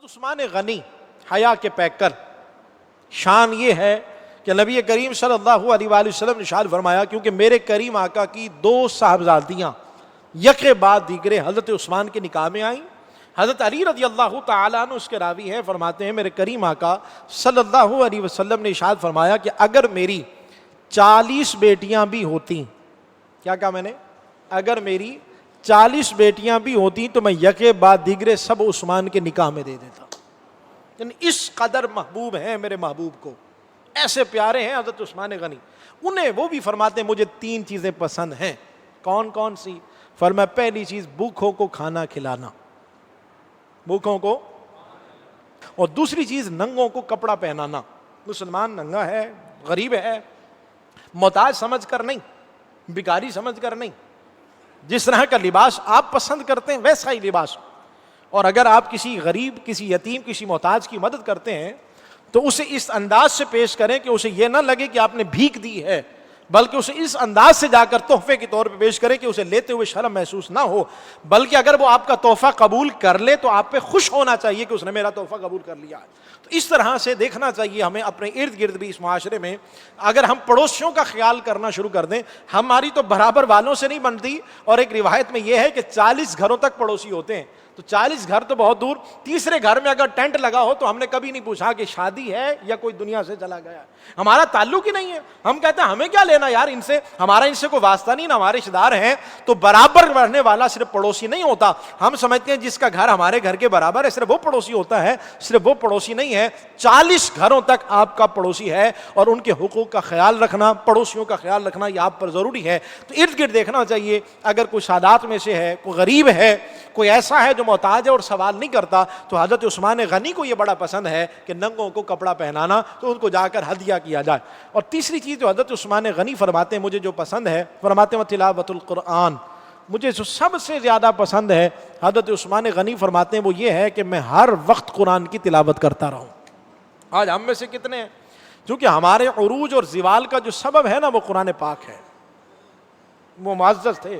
حضرت عثمان غنی حیا کے پیکر، شان یہ ہے کہ نبی کریم صلی اللہ علیہ وآلہ وسلم نے ارشاد فرمایا کیونکہ میرے کریم آقا کی دو صاحبزادیاں یکے بعد دیگرے حضرت عثمان کے نکاح میں آئیں۔ حضرت علی رضی اللہ تعالیٰ عنہ اس کے راوی ہیں، فرماتے ہیں میرے کریم آقا صلی اللہ علیہ وسلم نے ارشاد فرمایا کہ اگر میری 40 بیٹیاں بھی ہوتی، کیا کہا میں نے، اگر میری 40 بیٹیاں بھی ہوتی تو میں یکے بعد دیگرے سب عثمان کے نکاح میں دے دیتا۔ یعنی اس قدر محبوب ہیں میرے محبوب کو، ایسے پیارے ہیں حضرت عثمان غنی۔ انہیں وہ بھی فرماتے ہیں مجھے 3 چیزیں پسند ہیں۔ کون کون سی؟ فرمایا پہلی چیز بھوکھوں کو کھانا کھلانا، بھوکھوں کو، اور دوسری چیز ننگوں کو کپڑا پہنانا۔ مسلمان ننگا ہے، غریب ہے، محتاج سمجھ کر نہیں، بھکاری سمجھ کر نہیں، جس طرح کا لباس آپ پسند کرتے ہیں ویسا ہی لباس۔ اور اگر آپ کسی غریب، کسی یتیم، کسی محتاج کی مدد کرتے ہیں تو اسے اس انداز سے پیش کریں کہ اسے یہ نہ لگے کہ آپ نے بھیک دی ہے، بلکہ اسے اس انداز سے جا کر تحفے کے طور پہ پیش کریں کہ اسے لیتے ہوئے شرم محسوس نہ ہو، بلکہ اگر وہ آپ کا تحفہ قبول کر لے تو آپ پہ خوش ہونا چاہیے کہ اس نے میرا تحفہ قبول کر لیا۔ تو اس طرح سے دیکھنا چاہیے ہمیں اپنے ارد گرد بھی اس معاشرے میں۔ اگر ہم پڑوسیوں کا خیال کرنا شروع کر دیں، ہماری تو برابر والوں سے نہیں بنتی، اور ایک روایت میں یہ ہے کہ 40 گھروں تک پڑوسی ہوتے ہیں، تو 40 گھر تو بہت دور، تیسرے گھر میں اگر ٹینٹ لگا ہو تو ہم نے کبھی نہیں پوچھا کہ شادی ہے یا کوئی دنیا سے چلا گیا ہے، ہمارا تعلق ہی نہیں ہے۔ ہم کہتے ہیں ہمیں کیا لینا یار ان سے، ہمارا ان سے کوئی واسطہ نہیں، نہ ہمارے رشتے دار ہیں۔ تو برابر رہنے والا صرف پڑوسی نہیں ہوتا، ہم سمجھتے ہیں جس کا گھر ہمارے گھر کے برابر ہے صرف وہ پڑوسی ہوتا ہے، صرف وہ پڑوسی نہیں ہے، 40 گھروں تک آپ کا پڑوسی ہے، اور ان کے حقوق کا خیال رکھنا، پڑوسیوں کا خیال رکھنا یہ آپ پر ضروری ہے۔ تو ارد گرد دیکھنا چاہیے، اگر کوئی سادات میں سے ہے، کوئی غریب ہے، کوئی ایسا ہے جو محتاج ہے اور سوال نہیں کرتا، تو حضرت عثمان غنی کو یہ بڑا پسند ہے کہ ننگوں کو کپڑا پہنانا، تو ان کو جا کر ہدیہ کیا جائے۔ اور تیسری چیز جو حضرت عثمان غنی فرماتے ہیں مجھے جو پسند ہے، فرماتے ہیں تلاوت القرآن، مجھے جو سب سے زیادہ پسند ہے حضرت عثمان غنی فرماتے ہیں وہ یہ ہے کہ میں ہر وقت قرآن کی تلاوت کرتا رہوں۔ آج ہم میں سے کتنے ہیں؟ کیونکہ ہمارے عروج اور زوال کا جو سبب ہے نا وہ قرآن پاک ہے۔ وہ معزز تھے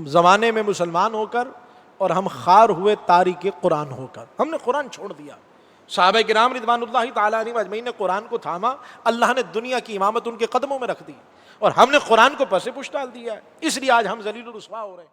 زمانے میں مسلمان ہو کر، اور ہم خار ہوئے تاریک قرآن ہو کر، ہم نے قرآن چھوڑ دیا۔ صحابہ کرام رضوان اللہ تعالیٰ علیہم اجمعین نے قرآن کو تھاما، اللہ نے دنیا کی امامت ان کے قدموں میں رکھ دی، اور ہم نے قرآن کو پس پش ڈال دیا ہے، اس لیے آج ہم ذلیل و رسوا ہو رہے ہیں۔